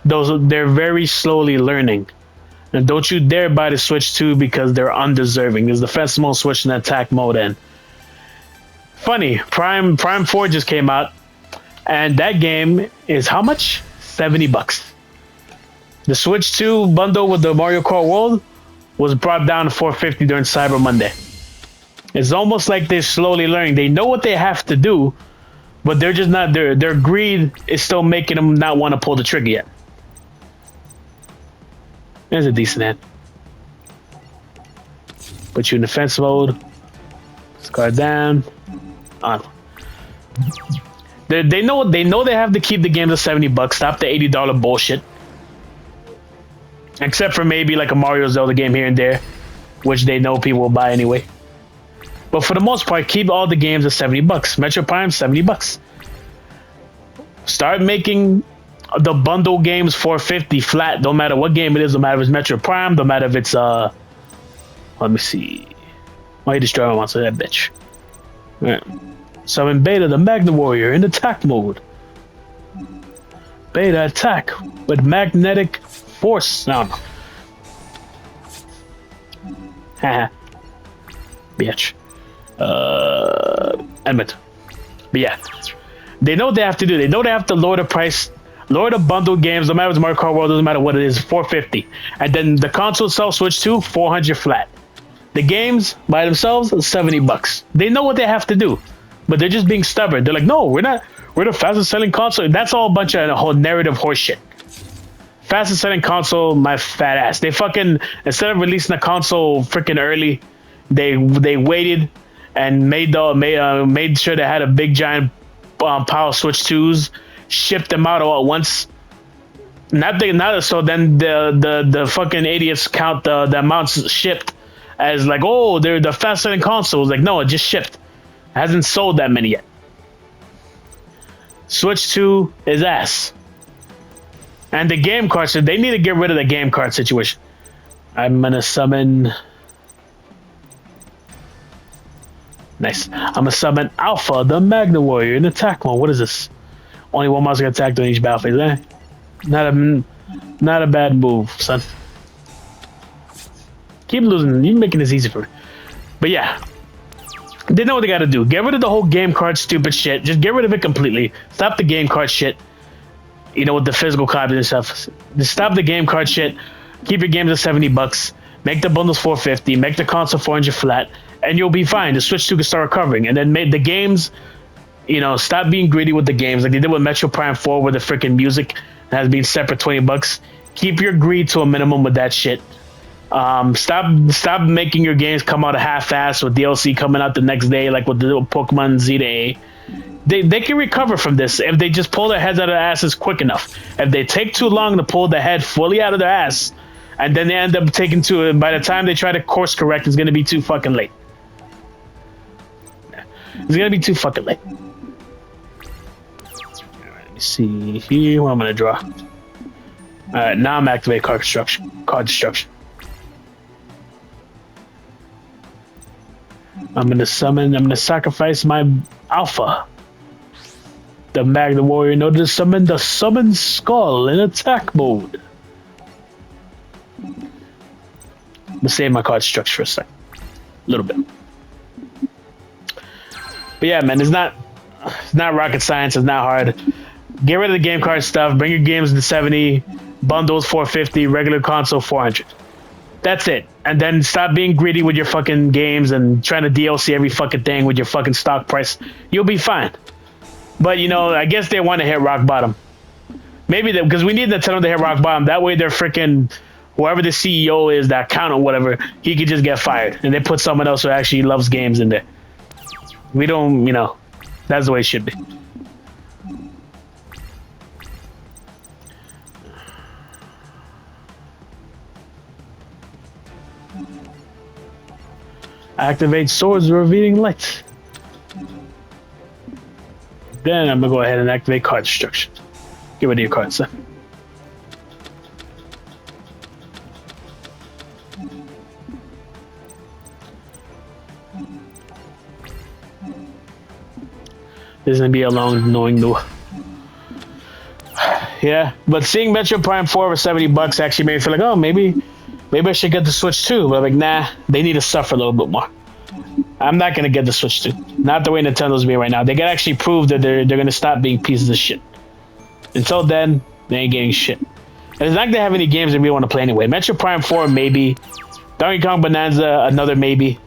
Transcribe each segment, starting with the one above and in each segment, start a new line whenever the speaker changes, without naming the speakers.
they're very slowly learning. And don't you dare buy the Switch 2 because they're undeserving. There's defense mode, Switch, and attack mode. And funny, Prime 4 just came out, and that game is how much? $70. The Switch 2 bundle with the Mario Kart World was brought down to $450 during Cyber Monday. It's almost like they're slowly learning. They know what they have to do, but they're just not. Their greed is still making them not want to pull the trigger yet. There's a decent hand. Put you in defense mode. Scar down. On. They know they have to keep the game to $70. Stop the $80 bullshit. Except for maybe like a Mario Zelda game here and there, which they know people will buy anyway. But for the most part, keep all the games at $70. Metro Prime, $70. Start making the bundle games $450 flat. Don't matter what game it is. Don't matter if it's Metro Prime. Don't matter if it's let me see. Why you destroy my monster? That bitch. All right. Summon Beta, the Magna Warrior, in attack mode. Beta attack with magnetic force. No. Haha. Bitch. Admit. But yeah. They know what they have to do. They know they have to lower the price, lower the bundle games, no matter if it's Mario Kart World, doesn't matter what it is, $450. And then the console itself, Switch 2, $400 flat. The games by themselves, $70. They know what they have to do, but they're just being stubborn. They're like, no, we're not. We're the fastest selling console. That's all a bunch of a whole narrative horseshit. Fastest selling console, my fat ass. They fucking, instead of releasing a console freaking early, they waited and made sure they had a big giant pile of Switch 2s, shipped them out all at once. So then the fucking idiots count the amounts shipped as like, oh, they're the fast selling consoles. Like, no, it just shipped. It hasn't sold that many yet. Switch 2 is ass. And the game card, so they need to get rid of the game card situation. I'm gonna summon. Nice. I'm gonna summon Alpha, the Magna Warrior, in attack mode. What is this? Only one monster can attack during each battle phase. Not a bad move, son. Keep losing. You're making this easy for me. But yeah, they know what they gotta do. Get rid of the whole game card stupid shit. Just get rid of it completely. Stop the game card shit. You know, with the physical copies and stuff. Just stop the game card shit. Keep your games at $70. Make the bundles $450. Make the console $400 flat, and you'll be fine. The Switch 2 can start recovering, and then make the games. You know, stop being greedy with the games like they did with Metro Prime 4, where the freaking music has been separate $20. Keep your greed to a minimum with that shit. Stop making your games come out a half-ass with DLC coming out the next day, like with the Pokemon Z to A. They can recover from this if they just pull their heads out of their asses quick enough. If they take too long to pull the head fully out of their ass, and then they end up taking to it, by the time they try to course correct, it's gonna be too fucking late. It's gonna be too fucking late. Alright, let me see here what I'm gonna draw. Alright, now I'm activating card destruction. I'm gonna sacrifice my Alpha, the Magna Warrior, in order to summon the Summon Skull in attack mode. I'm gonna save my card structure for a sec. A little bit. But yeah, man, it's not rocket science, it's not hard. Get rid of the game card stuff, bring your games to 70, bundles $450, regular console $400. That's it. And then stop being greedy with your fucking games and trying to DLC every fucking thing with your fucking stock price. You'll be fine. But, you know, I guess they want to hit rock bottom. Maybe because we need to tell them to hit rock bottom. That way they're freaking, whoever the CEO is, that accountant, whatever, he could just get fired. And they put someone else who actually loves games in there. We don't, you know, that's the way it should be. Activate Swords Revealing Light. Then I'm gonna go ahead and activate card destruction. Get rid of your cards, son. This is gonna be a long, annoying though. Yeah, but seeing Metro Prime 4 for $70 actually made me feel like, oh, maybe I should get the Switch too. But I'm like, nah, they need to suffer a little bit more. I'm not gonna get the Switch 2. Not the way Nintendo's being right now. They can actually prove that they're gonna stop being pieces of shit. Until then, they ain't getting shit. And it's not gonna have any games that we want to play anyway. Metro Prime 4, maybe. Donkey Kong Bonanza, another maybe.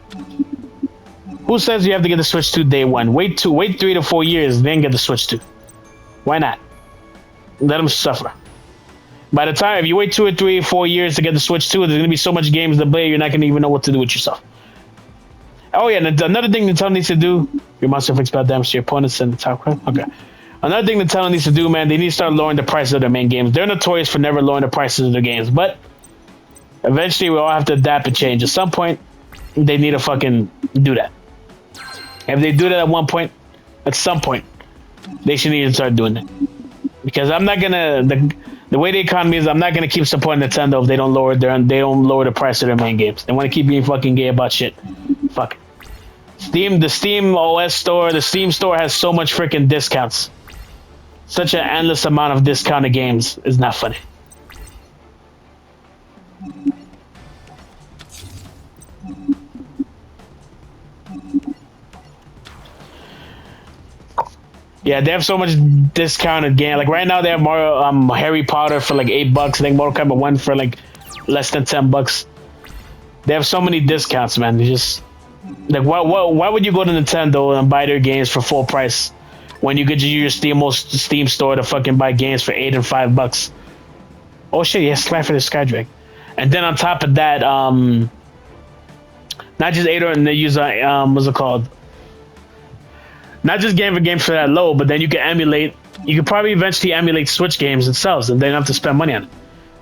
Who says you have to get the Switch 2 day one? Wait 3 to 4 years, then get the Switch 2. Why not? Let them suffer. By the time, if you wait 2 or 3 or 4 years to get the Switch 2, there's gonna be so much games to play, you're not gonna even know what to do with yourself. Oh yeah, and another thing Nintendo needs to do, your monster inflicts bad damage to your opponents in the top right? Okay. Another thing Nintendo needs to do, man, they need to start lowering the prices of their main games. They're notorious for never lowering the prices of their games, but eventually we all have to adapt and change. At some point, they need to fucking do that. If they do that at some point, they should need to start doing it. Because I'm not gonna the way the economy is, I'm not gonna keep supporting Nintendo if they don't lower the price of their main games. They want to keep being fucking gay about shit. Fuck it. The Steam OS store, the Steam store has so much freaking discounts. Such an endless amount of discounted games is not funny. Yeah, they have so much discounted game. Like right now, they have Mario, Harry Potter for like $8. I think Mortal Kombat 1 for like less than $10. They have so many discounts, man. They just like why would you go to Nintendo and buy their games for full price when you could use your Steam store to fucking buy games for $8 and $5? Oh shit, yes, Sky for the Skydrag. And then on top of that, not just $8 and they use what's it called? Not just game for that low, but then you can emulate. You could probably eventually emulate Switch games themselves, and they don't have to spend money on it.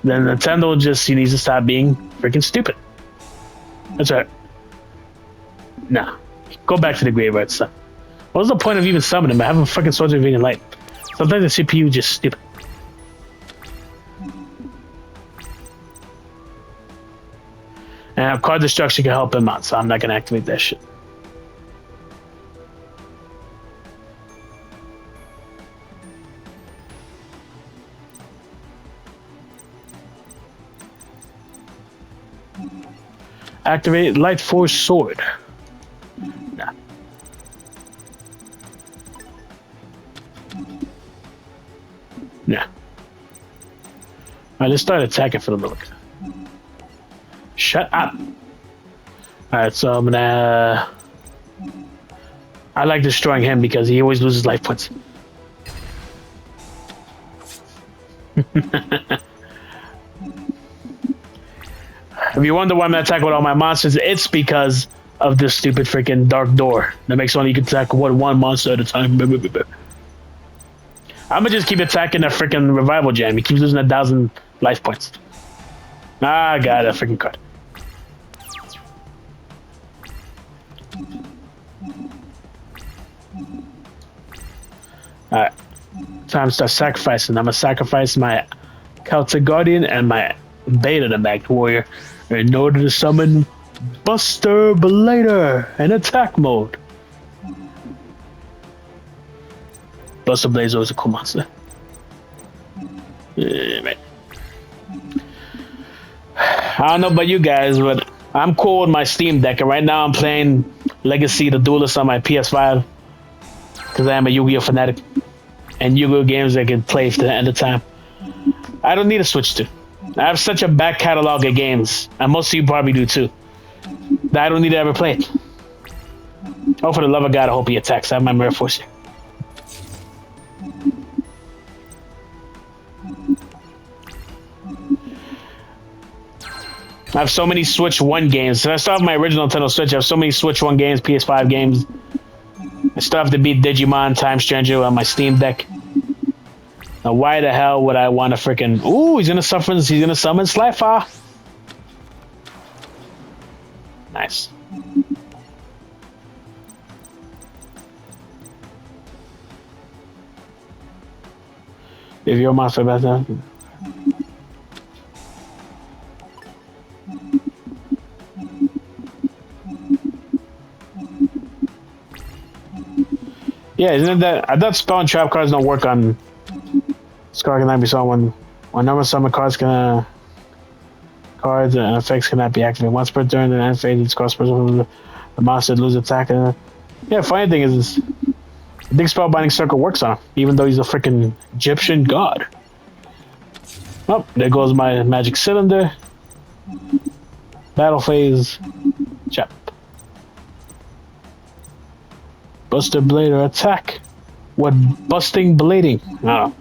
Then Nintendo just needs to stop being freaking stupid. That's right. Nah, go back to the graveyard stuff. What was the point of even summoning them? I have a fucking Swords of Radiant Light. Sometimes the CPU is just stupid. And card destruction can help him out, so I'm not gonna activate that shit. Activate Light Force Sword. Nah. Nah. Alright, let's start attacking for the look. Shut up. Alright, so I'm gonna... I like destroying him because he always loses life points. If you wonder why I'm not attacking with all my monsters, it's because of this stupid freaking dark door that makes only you can attack one monster at a time. I'm gonna just keep attacking that freaking revival jam. He keeps losing 1,000 life points. Ah, I got a freaking card. Alright. Time to start sacrificing. I'm gonna sacrifice my Celtic Guardian and my Beta the Magnet Warrior in order to summon Buster Blader in attack mode. Buster Blazer is a cool monster. Man. I don't know about you guys, but I'm cool with my Steam Deck, and right now I'm playing Legacy the Duelist on my PS5 because I am a Yu-Gi-Oh fanatic, and Yu-Gi-Oh games I can play to the end of time. I don't need a Switch 2. I have such a back catalog of games, and most of you probably do too, that I don't need to ever play it. Oh, for the love of God, I hope he attacks. I have my Mirror Force here. I have so many Switch 1 games. So I still have my original Nintendo Switch. I have so many Switch 1 games, PS5 games. I still have to beat Digimon Time Stranger on my Steam Deck. Now, why the hell would I want to freaking... Ooh, he's gonna summon Slifer. Nice. If you're a monster about that. Yeah, isn't it that... I thought spell and trap cards don't work on This card cannot be summoned when number summon cards and effects cannot be activated. Once per turn, the end phase, it's cost the monster lose attack. Yeah, funny thing is, I think Spellbinding Circle works on him, even though he's a freaking Egyptian god. Oh, there goes my magic cylinder. Battle phase. Chap. Buster Blade or attack. What busting blading? Oh.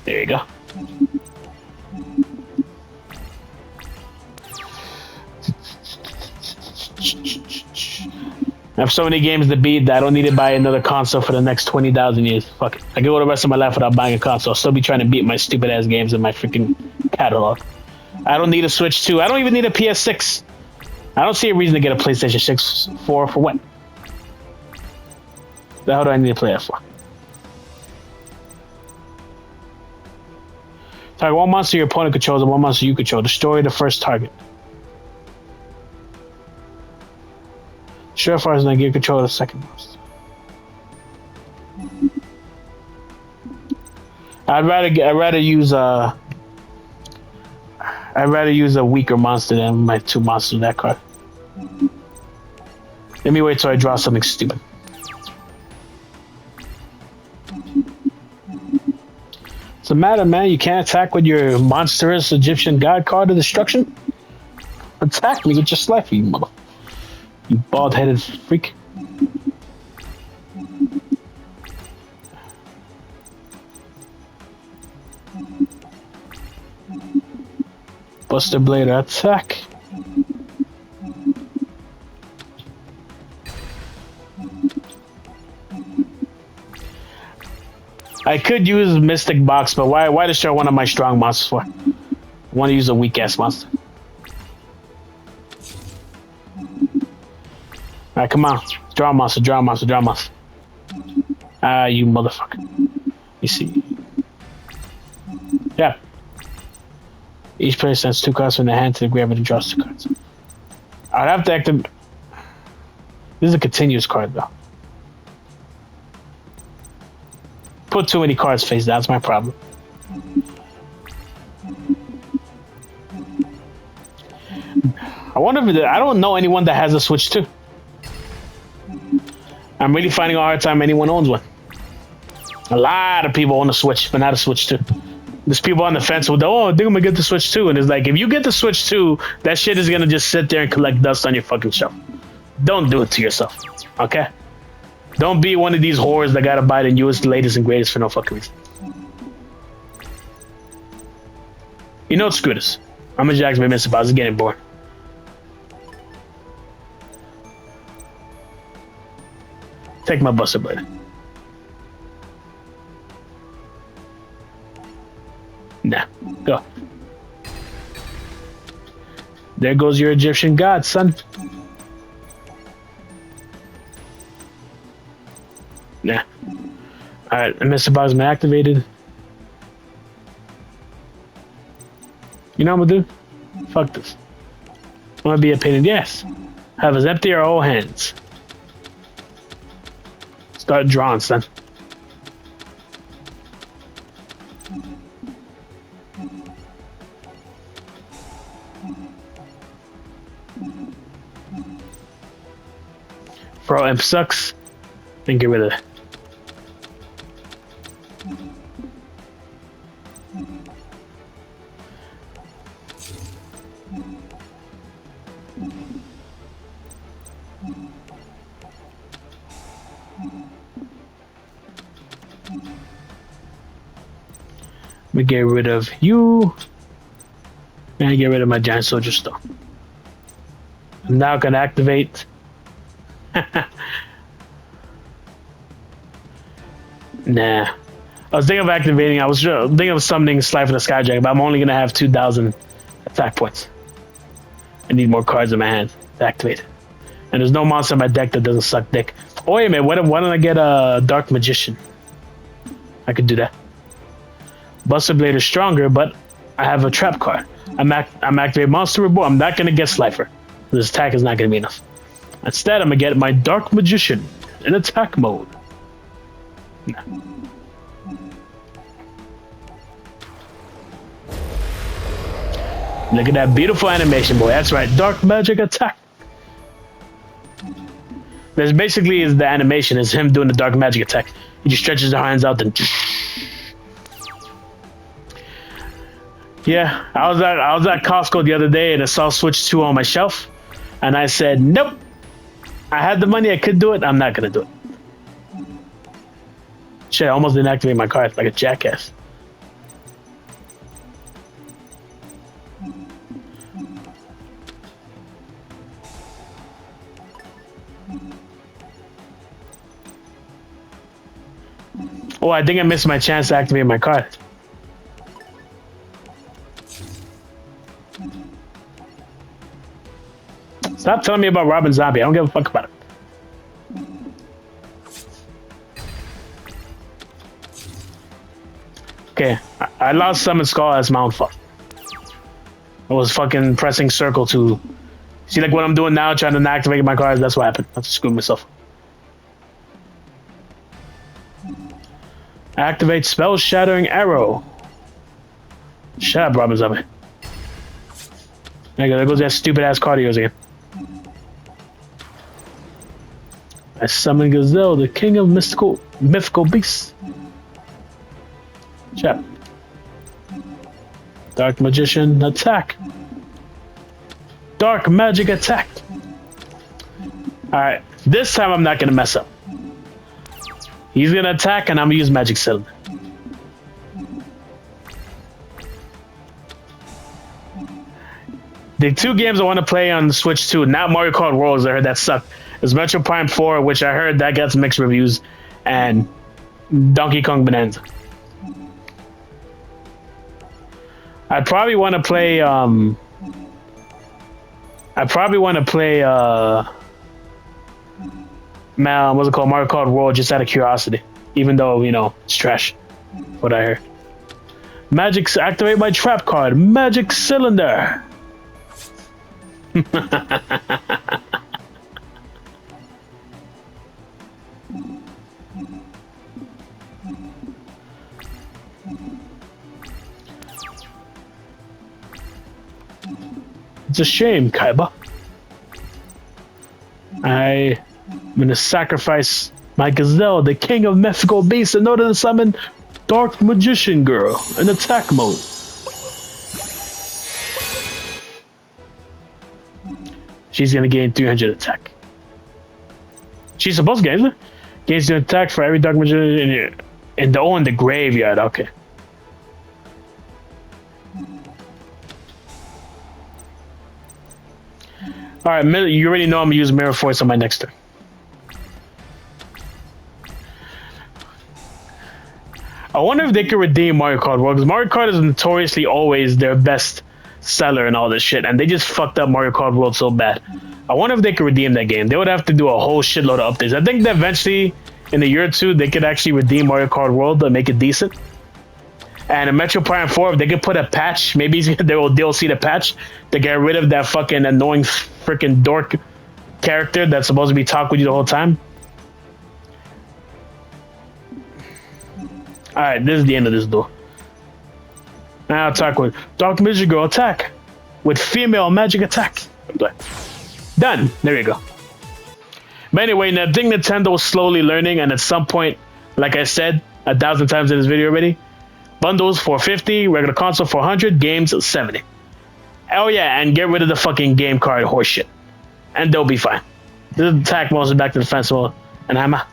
There you go. I have so many games to beat that I don't need to buy another console for the next 20,000 years. Fuck it. I can go the rest of my life without buying a console. I'll still be trying to beat my stupid ass games in my freaking catalog. I don't need a Switch 2. I don't even need a PS6. I don't see a reason to get a PlayStation 6 for what? The hell do I need to play that for? Target one monster your opponent controls and one monster you control. Destroy the first target. Surefire is going to give control of the second monster. I'd rather use a weaker monster than my two monsters in that card. Let me wait till I draw something stupid. What's the matter, man? You can't attack with your monstrous Egyptian god card of destruction? Attack me with your slifer, you mother. You bald-headed freak. Buster Blade attack. I could use Mystic Box, but why destroy one of my strong monsters for? I want to use a weak-ass monster. Alright, come on. Draw monster, draw monster, draw monster. Ah, you motherfucker. You see. Yeah. Each player sends 2 cards from their hand to the graveyard and draws 2 cards. I'd have to activate. This is a continuous card, though. Put too many cards face down, that's my problem. I wonder if I don't know anyone that has a Switch 2. I'm really finding a hard time anyone owns one. A lot of people own a Switch, but not a Switch 2. There's people on the fence with, oh, I think I'm gonna get the Switch 2. And it's like, if you get the Switch 2, that shit is gonna just sit there and collect dust on your fucking shelf. Don't do it to yourself, okay? Don't be one of these whores that gotta buy the newest, latest, and greatest for no fucking reason. You know what? Screw this. I'm a Jack's my Mr. Boss. It's getting bored. Take my Buster Blade. Nah, go. There goes your Egyptian god, son. Nah. Alright, Mr. Bosman activated. You know what I'm gonna do? Fuck this. I'm gonna be a pain in the ass. Have us empty our whole hands. Start drawing, son. Pro Imp sucks. Then get rid of it. We get rid of you. And I get rid of my giant soldier stone. I'm now gonna activate. Nah. I was thinking of activating. I was thinking of summoning Slifer the Skyjack, but I'm only gonna have 2,000 attack points. I need more cards in my hand to activate. And there's no monster in my deck that doesn't suck dick. Oh wait a minute, why don't I get a Dark Magician? I could do that. Buster Blade is stronger, but I have a trap card. I'm activating Monster Reborn. I'm not gonna get Slifer. This attack is not gonna be enough. Instead, I'm gonna get my Dark Magician in attack mode. Nah. Look at that beautiful animation, boy. That's right. Dark magic attack. This basically is the animation. Is him doing the dark magic attack. He just stretches his hands out and. Yeah, I was at Costco the other day and I saw Switch 2 on my shelf, and I said, nope. I had the money. I could do it. I'm not gonna do it. Shit, I almost didn't activate my card like a jackass. Oh, I think I missed my chance to activate my card. Stop telling me about Robin Zombie. I don't give a fuck about it. Okay, I lost Summon Skull as my own fault. I was fucking pressing circle to... See, like what I'm doing now, trying to activate my cards, that's what happened. I just screwed myself. Activate Spell Shattering Arrow. Shut up, Robin Zombie. There goes that stupid ass card of yours again. I summon Gazelle, the king of mythical beasts. Shut up. Dark Magician attack. Dark magic attack. Alright, this time I'm not gonna mess up. He's gonna attack and I'm gonna use Magic Cylinder. The two games I want to play on Switch 2, not Mario Kart Worlds, I heard that sucked, is Metro Prime 4, which I heard that got some mixed reviews, and Donkey Kong Bonanza. I probably want to play, man, what's it called? Mario Kart World, just out of curiosity. Even though, you know, it's trash. What I heard. Magic, activate my trap card. Magic Cylinder. It's a shame, Kaiba. I'm gonna sacrifice my Gazelle, the king of mythical beasts, in order to summon Dark Magician Girl in attack mode. She's gonna gain 300 attack. She's supposed to gain, isn't it? Gains 2 attack for every Dark Magician in the graveyard. Okay. Alright, you already know I'm gonna use Mirror Force on my next turn. I wonder if they could redeem Mario Kart World, because Mario Kart is notoriously always their best seller and all this shit, and they just fucked up Mario Kart World so bad. I wonder if they could redeem that game. They would have to do a whole shitload of updates. I think that eventually, in a year or two, they could actually redeem Mario Kart World and make it decent. And in Metro Prime 4, if they could put a patch, maybe they'll see the patch to get rid of that fucking annoying freaking dork character that's supposed to be talking with you the whole time. Alright, this is the end of this duel. Now attack with Dark Magic Girl attack with female magic attack. Done. There you go. But anyway, I think Nintendo is slowly learning, and at some point, like I said 1,000 times in this video already, bundles for $50, regular console for $100, games $70. Oh yeah, and get rid of the fucking game card horseshit, and they'll be fine. This is attack mode, back to defense mode, and I'm out.